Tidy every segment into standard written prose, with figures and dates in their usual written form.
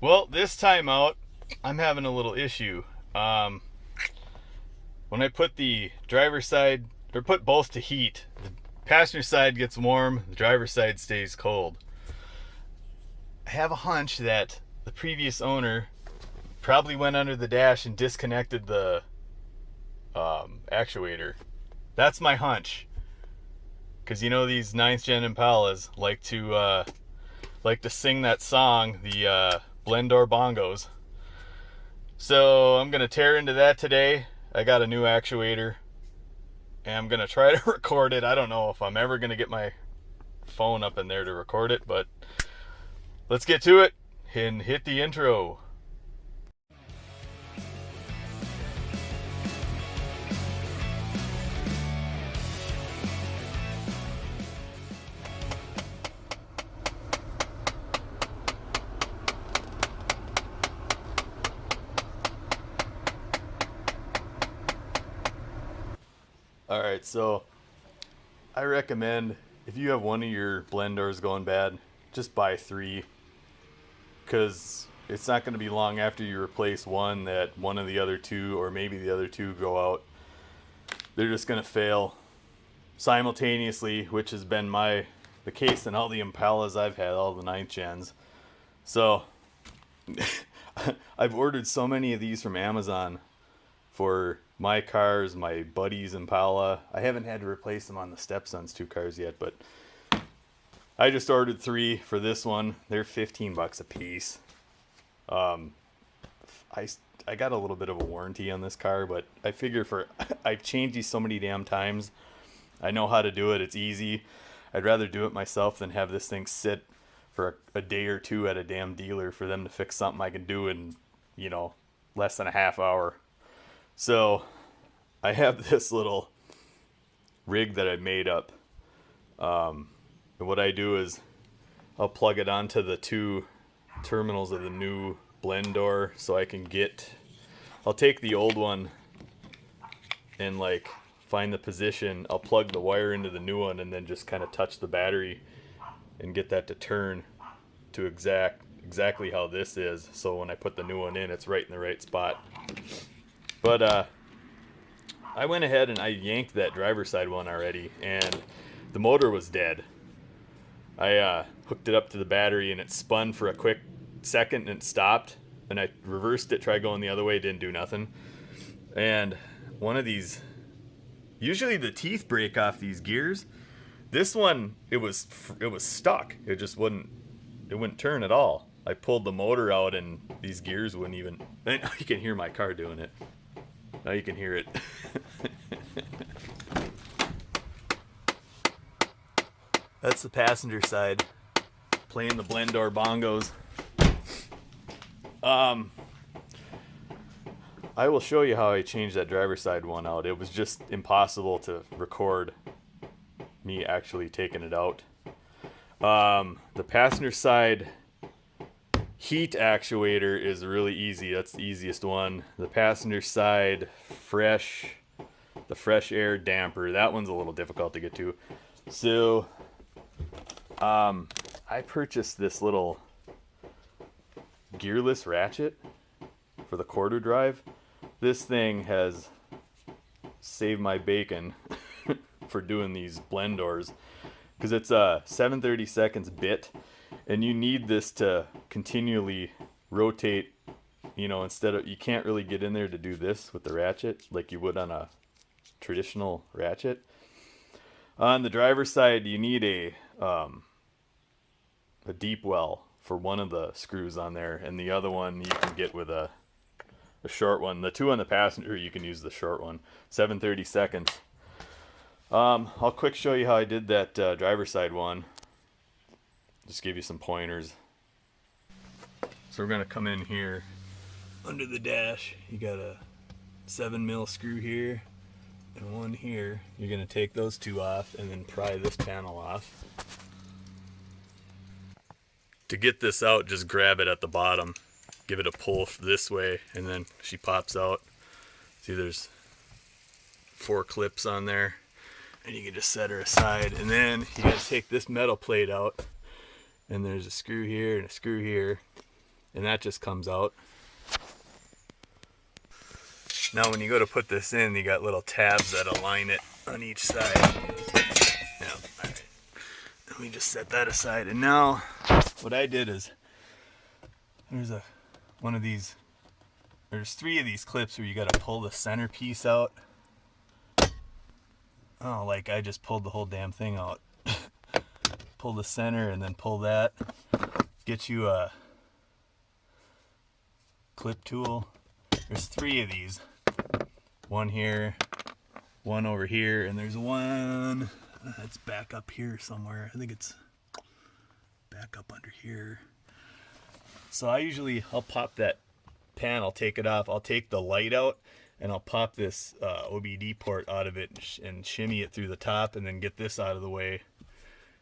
Well, this time out, I'm having a little issue. When I put the driver's side, or put both to heat, the passenger side gets warm, the driver's side stays cold. I have a hunch that the previous owner probably went under the dash and disconnected the actuator. That's my hunch. Because you know these ninth gen Impalas like to sing that song, the Door Bongos. So I'm gonna tear into that today. I got a new actuator, and I'm gonna try to record it. I don't know if I'm ever gonna get my phone up in there to record it, but let's get to it and hit the intro. Alright, so I recommend if you have one of your blend doors going bad, just buy 3, because it's not going to be long after you replace one that one of the other 2, or maybe the other 2, go out. They're just going to fail simultaneously, which has been the case in all the Impalas I've had, all the 9th gens. So I've ordered so many of these from Amazon for my cars, my buddy's Impala. I haven't had to replace them on the stepson's 2 cars yet, but I just ordered 3 for this one. They're $15 a piece. I got a little bit of a warranty on this car, but I figure I've changed these so many damn times. I know how to do it. It's easy. I'd rather do it myself than have this thing sit for a day or 2 at a damn dealer for them to fix something I can do in, less than a half hour. So I have this little rig that I made up. And what I do is I'll plug it onto the 2 terminals of the new blend door, so I'll take the old one and find the position. I'll plug the wire into the new one and then just kind of touch the battery and get that to turn to exactly how this is. So when I put the new one in, it's right in the right spot. But I went ahead and I yanked that driver's side one already, and the motor was dead. I hooked it up to the battery and it spun for a quick second and it stopped. And I reversed it, tried going the other way, didn't do nothing. And one of these, usually the teeth break off these gears. This one, it was stuck. It just wouldn't turn at all. I pulled the motor out and these gears wouldn't even. And you can hear my car doing it. Now you can hear it. That's the passenger side, playing the Door Bongos. I will show you how I changed that driver's side one out. It was just impossible to record me actually taking it out. The passenger side heat actuator is really easy. That's the easiest one. The passenger side the fresh air damper, that one's a little difficult to get to. So I purchased this little gearless ratchet for the quarter drive. This thing has saved my bacon for doing these blend doors, because it's a 7/32 bit, and you need this to continually rotate. You can't really get in there to do this with the ratchet like you would on a traditional ratchet. On the driver's side, you need a deep well for one of the screws on there, and the other one you can get with a short one. The 2 on the passenger, you can use the short one, 7/32. I'll quick show you how I did that driver's side one. Just give you some pointers. So we're gonna come in here under the dash. You got a 7mm screw here and one here. You're gonna take those 2 off and then pry this panel off. To get this out, just grab it at the bottom, give it a pull this way, and then she pops out. See, there's 4 clips on there, and you can just set her aside. And then you gotta take this metal plate out, and there's a screw here and a screw here, and that just comes out. Now when you go to put this in, you got little tabs that align it on each side. Yeah, all right. Let me just set that aside. And now what I did is there's three of these clips where you got to pull the centerpiece out. Oh, like I just pulled the whole damn thing out. Pull the center and then pull that. Get you a clip tool. There's three of these. One here, one over here, and there's one that's back up here somewhere. I think it's back up under here. So I'll pop that panel, take it off. I'll take the light out and I'll pop this OBD port out of it and shimmy it through the top, and then get this out of the way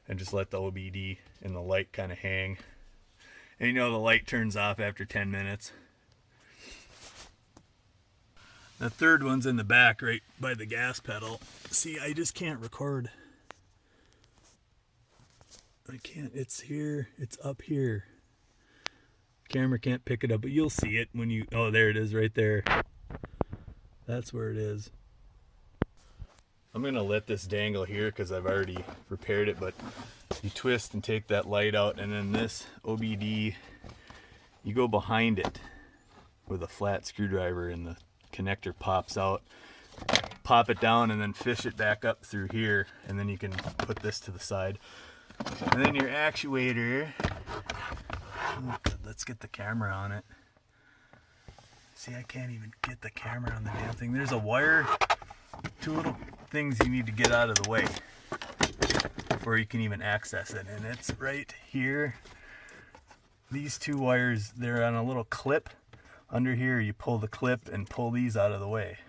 and just let the OBD and the light kind of hang. And you know the light turns off after 10 minutes. The third one's in the back right by the gas pedal. See, I just can't record. I can't. It's here. It's up here. Camera can't pick it up, but you'll see it when you... Oh, there it is right there. That's where it is. I'm going to let this dangle here because I've already repaired it, but you twist and take that light out, and then this OBD, you go behind it with a flat screwdriver and the connector pops out. Pop it down and then fish it back up through here, and then you can put this to the side. And then your actuator, let's get the camera on it. See, I can't even get the camera on the damn thing. There's a wire, two little things you need to get out of the way before you can even access it, and it's right here. These two wires, they're on a little clip. Under here, you pull the clip and pull these out of the way.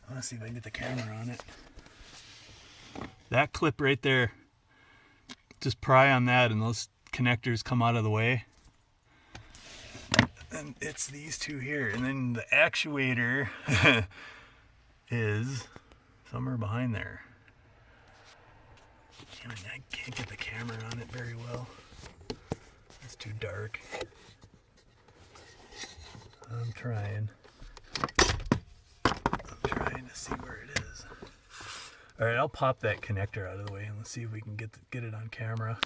I want to see if I can get the camera on it. That clip right there, just pry on that and those connectors come out of the way. And it's these two here. And then the actuator is somewhere behind there. I can't get the camera on it very well. It's too dark. I'm trying to see where it is. All right, I'll pop that connector out of the way and let's see if we can get it on camera.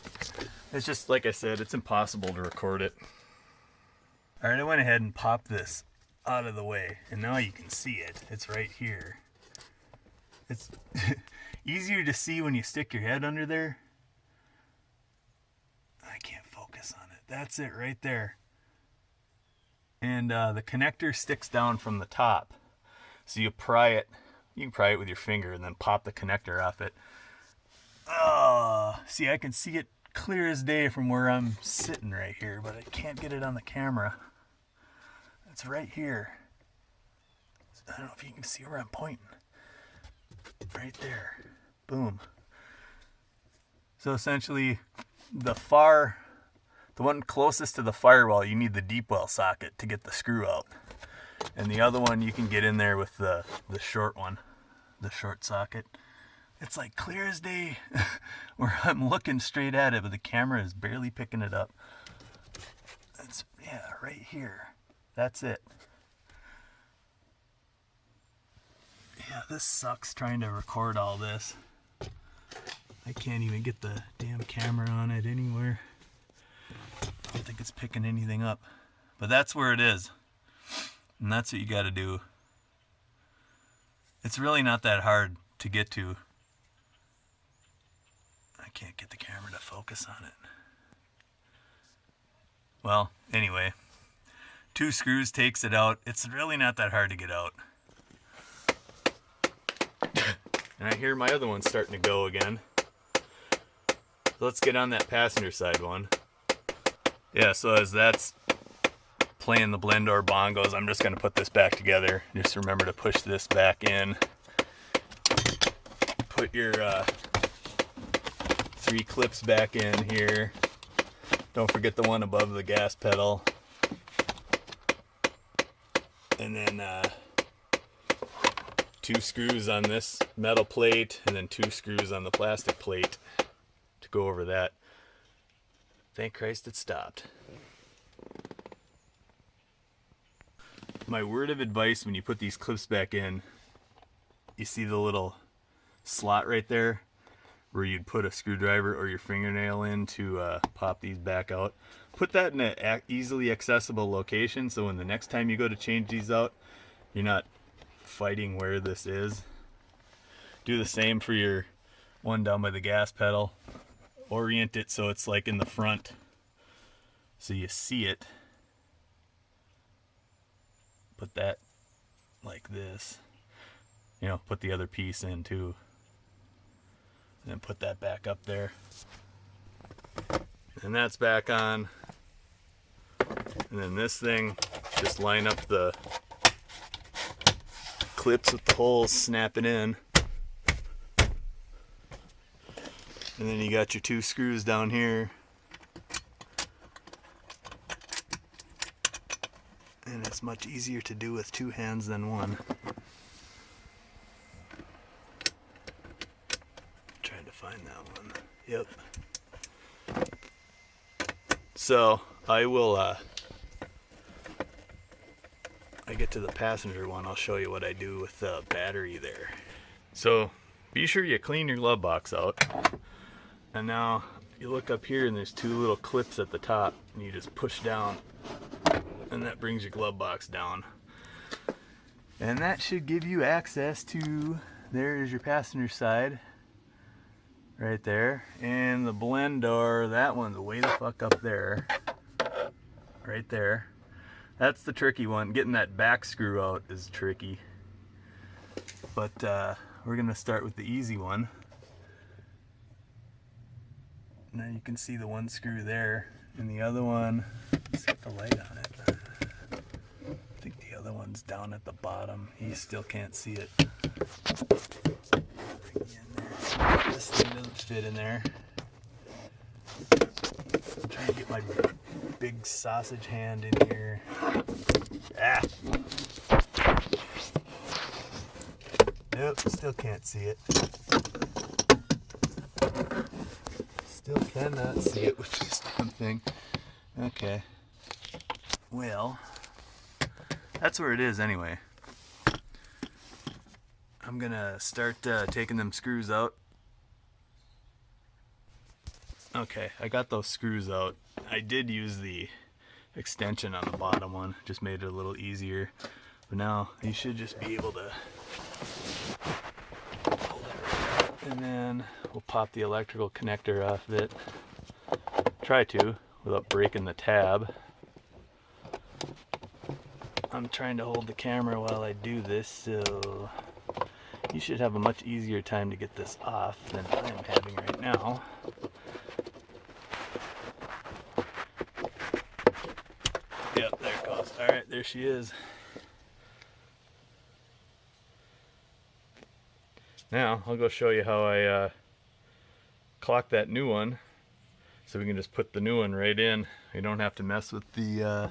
It's just, like I said, it's impossible to record it. All right, I went ahead and popped this out of the way, and now you can see it. It's right here. It's easier to see when you stick your head under there. I can't focus on it. That's it right there. And the connector sticks down from the top, so you pry it. You can pry it with your finger and then pop the connector off it. See, I can see it clear as day from where I'm sitting right here, but I can't get it on the camera. It's right here. I don't know if you can see where I'm pointing. Right there. Boom. So essentially, the one closest to the firewall, you need the deep well socket to get the screw out. And the other one you can get in there with the short one, the short socket. It's like clear as day where I'm looking straight at it, but the camera is barely picking it up. It's, yeah, right here. That's it. Yeah, this sucks trying to record all this. I can't even get the damn camera on it anywhere. I don't think it's picking anything up. But that's where it is. And that's what you got to do. It's really not that hard to get to. I can't get the camera to focus on it. Well, anyway. 2 screws takes it out. It's really not that hard to get out. And I hear my other one starting to go again. So let's get on that passenger side one. Yeah, so as that's playing the blend Door Bongos, I'm just going to put this back together. Just remember to push this back in. Put your 3 clips back in here. Don't forget the one above the gas pedal. And then 2 screws on this metal plate, and then 2 screws on the plastic plate to go over that. Thank Christ it stopped. my word of advice when you put these clips back in, you see the little slot right there where you'd put a screwdriver or your fingernail in to pop these back out. Put that in an easily accessible location, so when the next time you go to change these out, you're not fighting where this is. Do the same for your one down by the gas pedal. Orient it so it's like in the front, so you see it. Put that like this. You know, put the other piece in too. And then put that back up there. And that's back on. And then this thing, just line up the clips with the holes, snap it in. And then you got your 2 screws down here. And it's much easier to do with 2 hands than one. Trying to find that one. Yep. So I will, I get to the passenger one, I'll show you what I do with the battery there. So be sure you clean your glove box out. And now you look up here and there's 2 little clips at the top, and you just push down and that brings your glove box down. And that should give you access to, there is your passenger side right there, and the blend door, that one's way the fuck up there, right there. That's the tricky one. Getting that back screw out is tricky, but we're gonna start with the easy one. Now you can see the one screw there, and the other one, let's get the light on it. I think the other one's down at the bottom. You still can't see it. This thing doesn't fit in there. I'm trying to get my big sausage hand in here. Ah! Nope, still can't see it. Still cannot see it with this damn thing. Okay. Well, that's where it is anyway. I'm gonna start taking them screws out. Okay, I got those screws out. I did use the extension on the bottom one, just made it a little easier. But now you should just be able to pull that right out. And then we'll pop the electrical connector off of it. Try to, without breaking the tab. I'm trying to hold the camera while I do this, so you should have a much easier time to get this off than I'm having right now. Yep, there it goes. Alright, there she is. Now, I'll go show you how I clock that new one, so we can just put the new one right in. You don't have to mess with the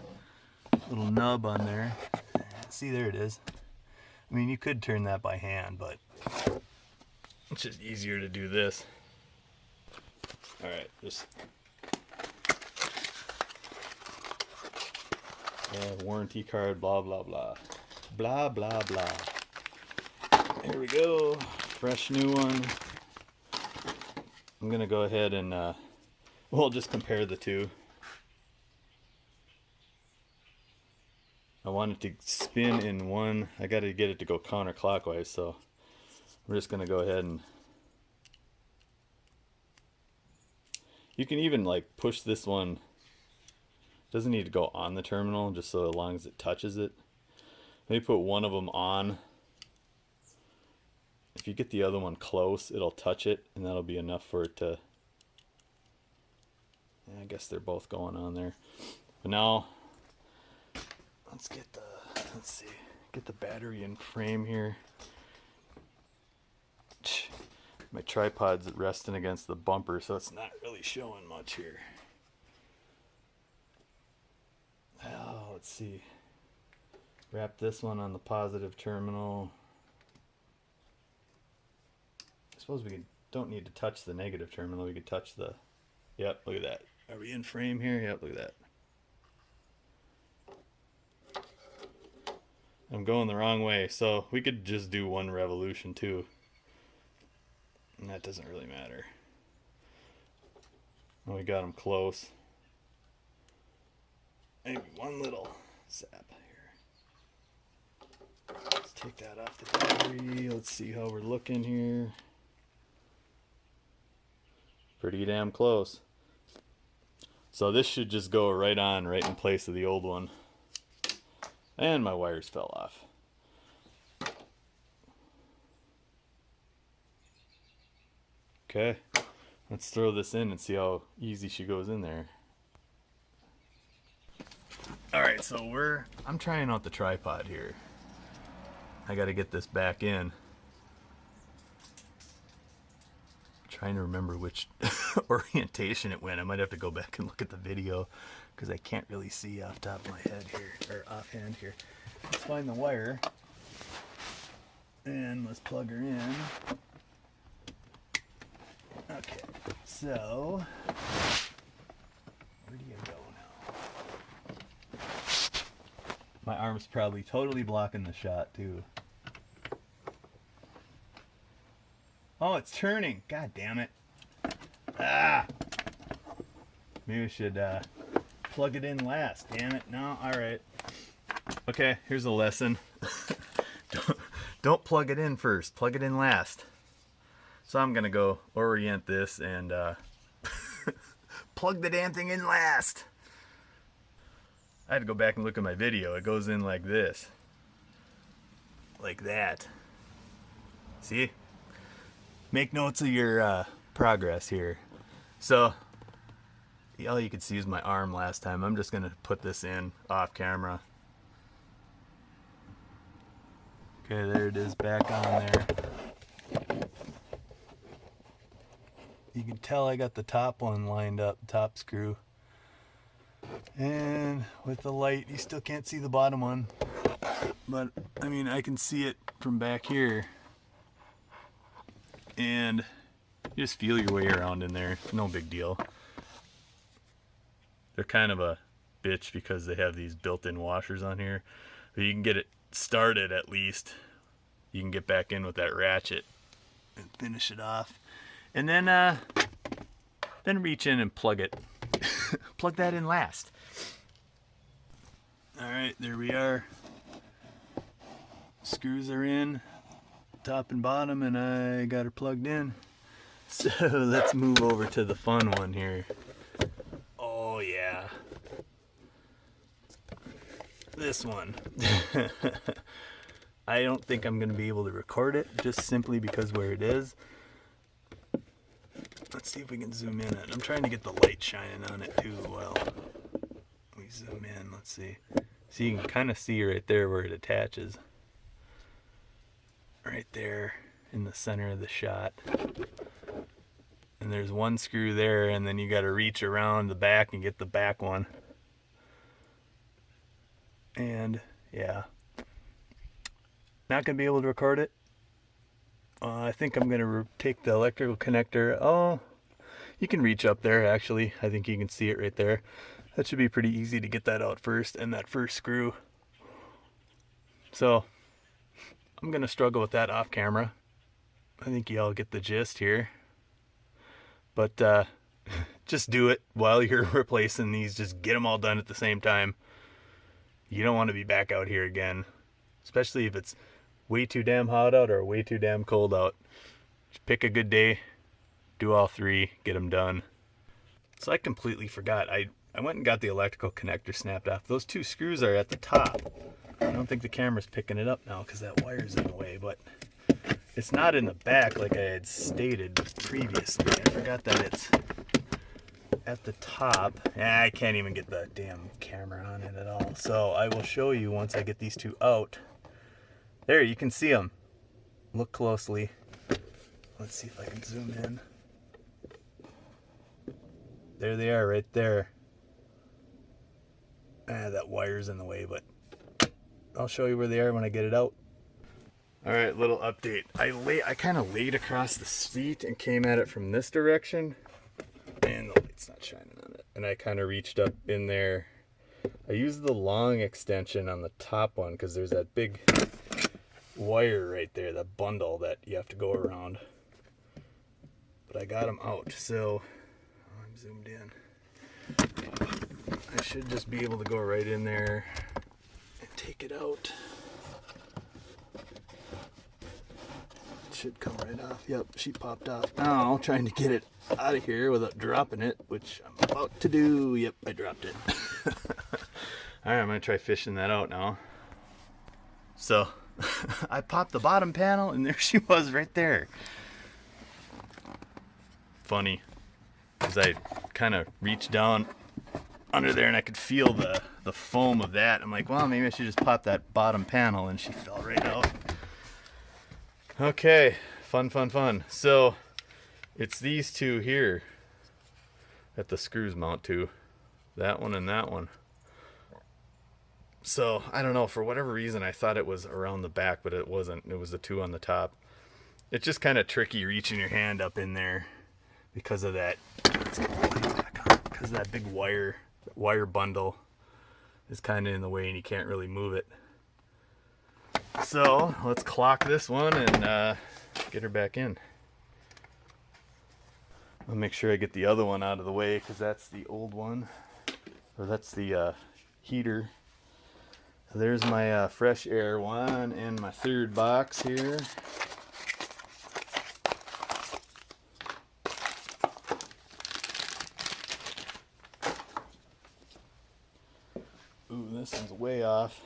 little nub on there. See, there it is. I mean, you could turn that by hand, but it's just easier to do this. Alright, just warranty card, blah blah blah. Blah blah blah. There we go. Fresh new one. I'm gonna go ahead and we'll just compare the two. I want it to spin in one. I gotta get it to go counterclockwise, so we're just gonna go ahead and you can even like push this one. Doesn't need to go on the terminal, just so long as it touches it. Maybe put one of them on. If you get the other one close, it'll touch it, and that'll be enough for it to. Yeah, I guess they're both going on there. But now, let's get the battery in frame here. My tripod's resting against the bumper, so it's not really showing much here. Oh, let's see. Wrap this one on the positive terminal. I suppose we don't need to touch the negative terminal. We could touch the. Yep, look at that. Are we in frame here? Yep, look at that. I'm going the wrong way, so we could just do one revolution too. And that doesn't really matter. We got them close. Maybe one little zap here. Let's take that off the battery. Let's see how we're looking here. Pretty damn close. So this should just go right on, right in place of the old one. And my wires fell off. Okay, let's throw this in and see how easy she goes in there. Alright, so I'm trying out the tripod here. I gotta get this back in. Trying to remember which orientation it went. I might have to go back and look at the video because I can't really see off top of my head here, or offhand here. Let's find the wire and let's plug her in. Okay, so where do you go now? My arm's probably totally blocking the shot too. Oh, it's turning. God damn it. Ah! Maybe I should plug it in last. Damn it. No, alright. Okay, here's a lesson. Don't plug it in first. Plug it in last. So I'm going to go orient this and plug the damn thing in last. I had to go back and look at my video. It goes in like this. Like that. See? Make notes of your progress here. So, all you could see is my arm last time. I'm just going to put this in off camera. Okay, there it is, back on there. You can tell I got the top one lined up, top screw. And with the light, you still can't see the bottom one. But, I mean, I can see it from back here. And you just feel your way around in there. No big deal. They're kind of a bitch because they have these built-in washers on here. But you can get it started at least. You can get back in with that ratchet and finish it off. And then reach in and plug it. Plug that in last. Alright, there we are. Screws are in. Top and bottom, and I got her plugged in. So let's move over to the fun one here. Oh yeah, this one. I don't think I'm gonna be able to record it just simply because where it is. Let's see if we can zoom in. I'm trying to get the light shining on it too. Well, we zoom in. Let's see. So you can kind of see right there where it attaches. Right there in the center of the shot. And there's one screw there, and then you got to reach around the back and get the back one. And yeah, not gonna be able to record it. I think I'm gonna take the electrical connector. Oh, you can reach up there actually. I think you can see it right there. That should be pretty easy to get that out first, and that first screw. So I'm gonna struggle with that off camera. I think y'all get the gist here. But just do it while you're replacing these. Just get them all done at the same time. You don't want to be back out here again, especially if it's way too damn hot out or way too damn cold out. Just pick a good day, do all three, get them done. So I completely forgot. I went and got the electrical connector snapped off. Those two screws are at the top. I don't think the camera's picking it up now because that wire's in the way, but it's not in the back like I had stated previously. I forgot that it's at the top. I can't even get the damn camera on it at all. So I will show you once I get these two out. There, you can see them. Look closely. Let's see if I can zoom in. There they are right there. That wire's in the way, but I'll show you where they are when I get it out. Alright, little update. I kind of laid across the seat and came at it from this direction. And the light's not shining on it. And I kind of reached up in there I used the long extension on the top one because there's that big wire right there, that bundle that you have to go around. But I got them out, so I'm zoomed in. I should just be able to go right in there and take it out. It should come right off. Yep, she popped off. Now, trying to get it out of here without dropping it, which I'm about to do. Yep, I dropped it. Alright, I'm going to try fishing that out now. So, I popped the bottom panel, and there she was right there. Funny, because I kind of reached down under there and I could feel the foam of that. I'm like, well, maybe I should just pop that bottom panel, and she fell right out. Okay, fun. So it's these two here that the screws mount to, that one and that one. So I don't know, for whatever reason I thought it was around the back, but it wasn't. It was the two on the top. It's just kind of tricky reaching your hand up in there because of that. Let's get the light back on. Because that big wire bundle is kind of in the way and you can't really move it. So let's clock this one and get her back in. I'll make sure I get the other one out of the way because that's the old one, or that's the heater. So there's my fresh air one and my third box here. Ooh, this one's way off.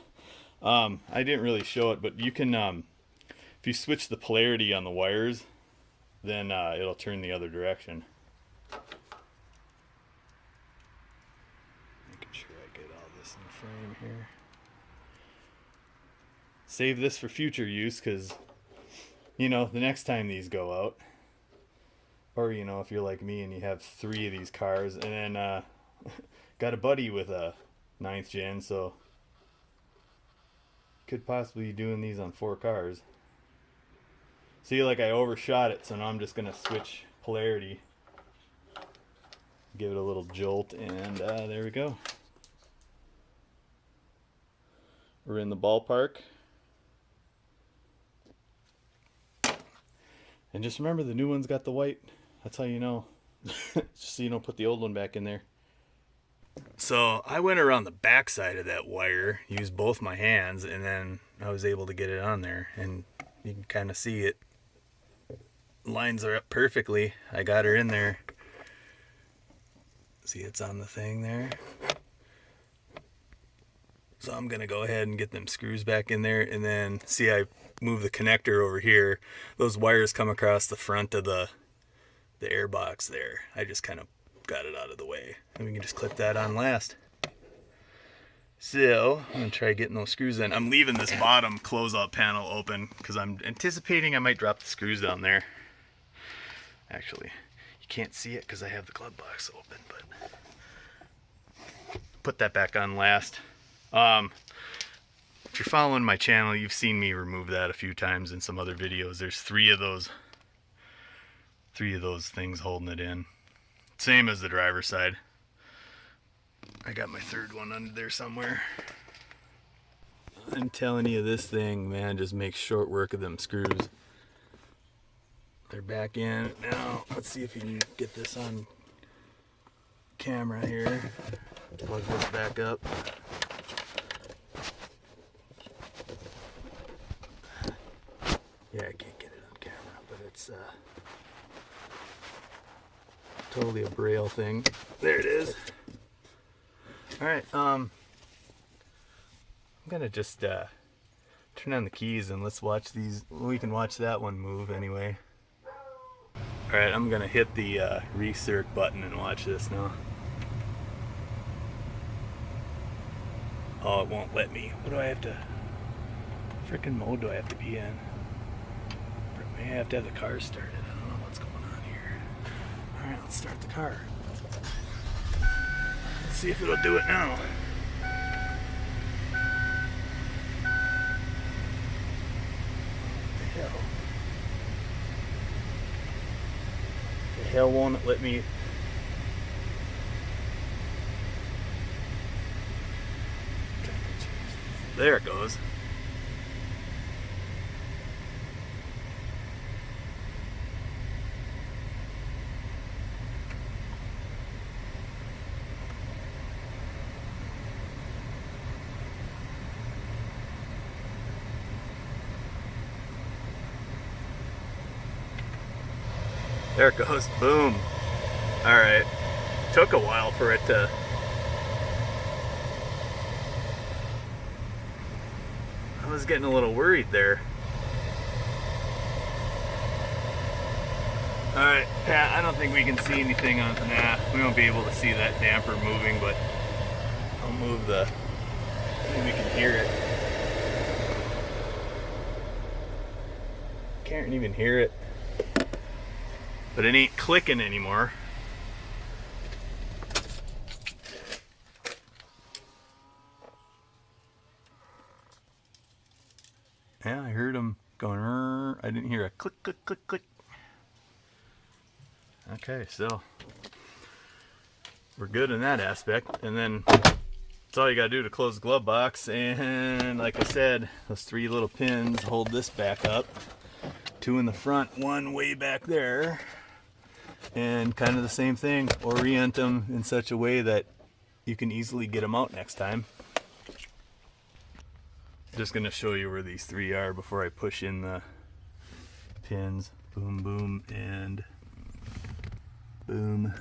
I didn't really show it, but you can, if you switch the polarity on the wires, then it'll turn the other direction. Making sure I get all this in frame here. Save this for future use because, you know, the next time these go out, or, you know, if you're like me and you have 3 of these cars, and then got a buddy with a 9th gen, so could possibly be doing these on 4 cars. See, like I overshot it, so now I'm just gonna switch polarity, give it a little jolt, and there we go. We're in the ballpark. And just remember, the new one's got the white. That's how you know. Just so you don't put the old one back in there. So I went around the back side of that wire, used both my hands, and then I was able to get it on there. And you can kind of see it. Lines are up perfectly. I got her in there. See, it's on the thing there. So I'm going to go ahead and get them screws back in there. And then, see, I move the connector over here. Those wires come across the front of the air box there. I just kind of got it out of the way. And we can just clip that on last. So, I'm going to try getting those screws in. I'm leaving this bottom closeout panel open because I'm anticipating I might drop the screws down there. Actually, you can't see it because I have the glove box open, but put that back on last. If you're following my channel, you've seen me remove that a few times in some other videos. There's 3 of those things holding it in. Same as the driver's side. I got my 3rd one under there somewhere. I'm telling you, this thing, man, just makes short work of them screws. They're back in now. Let's see if you can get this on camera here. Plug this back up. Yeah, I can't get it on camera, but it's totally a braille thing. There it is. Alright, I'm gonna just turn on the keys and let's watch these. We can watch that one move anyway. Alright, I'm gonna hit the recirc button and watch this now. Oh, it won't let me. What do I have to... frickin' mode do I have to be in? I have to have the car started. I don't know what's going on here. Alright, let's start the car. Let's see if it'll do it now. What the hell? The hell won't it let me... There it goes. There it goes. Boom. Alright. Took a while for it to... I was getting a little worried there. Alright, Pat, I don't think we can see anything on... Nah, we won't be able to see that damper moving, but I'll move the... Maybe we can hear it. Can't even hear it. But it ain't clicking anymore. Yeah, I heard him going. I didn't hear a click, click, click, click. Okay, so we're good in that aspect. And then that's all you gotta do to close the glove box. And like I said, those 3 little pins hold this back up. 2 in the front, 1 way back there. And kind of the same thing, orient them in such a way that you can easily get them out next time. Just going to show you where these 3 are before I push in the pins. Boom, boom, and boom.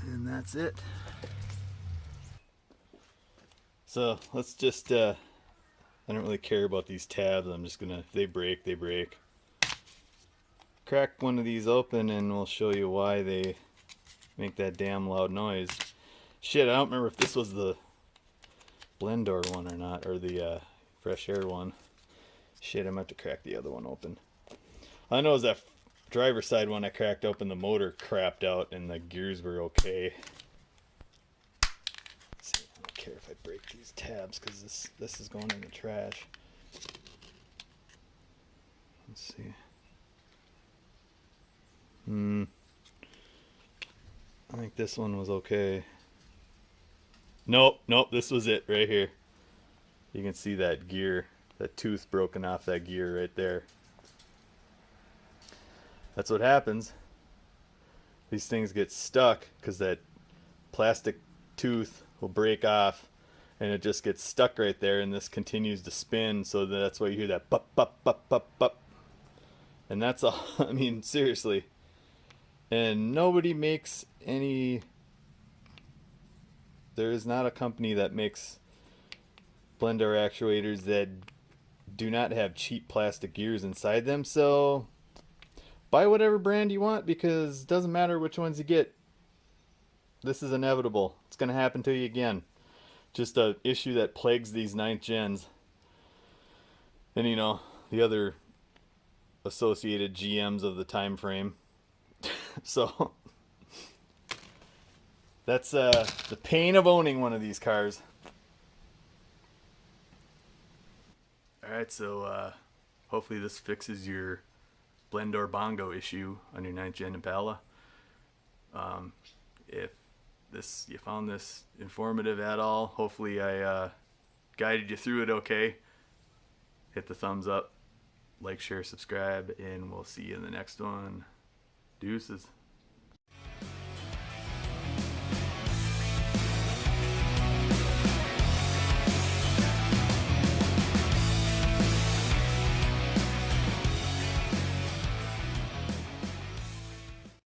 And that's it. So let's just, I don't really care about these tabs. I'm just gonna, if they break, they break. Crack one of these open and we'll show you why they make that damn loud noise. Shit, I don't remember if this was the blend door one or not, or the fresh air one. Shit, I'm gonna have to crack the other one open. All I know is that driver's side one I cracked open, the motor crapped out and the gears were okay. Care if I break these tabs because this is going in the trash. Let's see. I think this one was okay. Nope, this was it right here. You can see that gear, that tooth broken off that gear right there. That's what happens. These things get stuck because that plastic tooth will break off and it just gets stuck right there, and this continues to spin, so that's why you hear that bup bup bup bup bup. And that's all. I mean, seriously. And nobody makes any... There is not a company that makes blender actuators that do not have cheap plastic gears inside them, so buy whatever brand you want, because it doesn't matter which ones you get. This is inevitable. It's going to happen to you again. Just a issue that plagues these 9th gens. And you know, the other associated GMs of the time frame. So that's the pain of owning one of these cars. Alright, so hopefully this fixes your Door Bongo issue on your 9th Gen Impala. If you found this informative at all, hopefully I guided you through it okay. Hit the thumbs up, like, share, subscribe, and we'll see you in the next one. Deuces.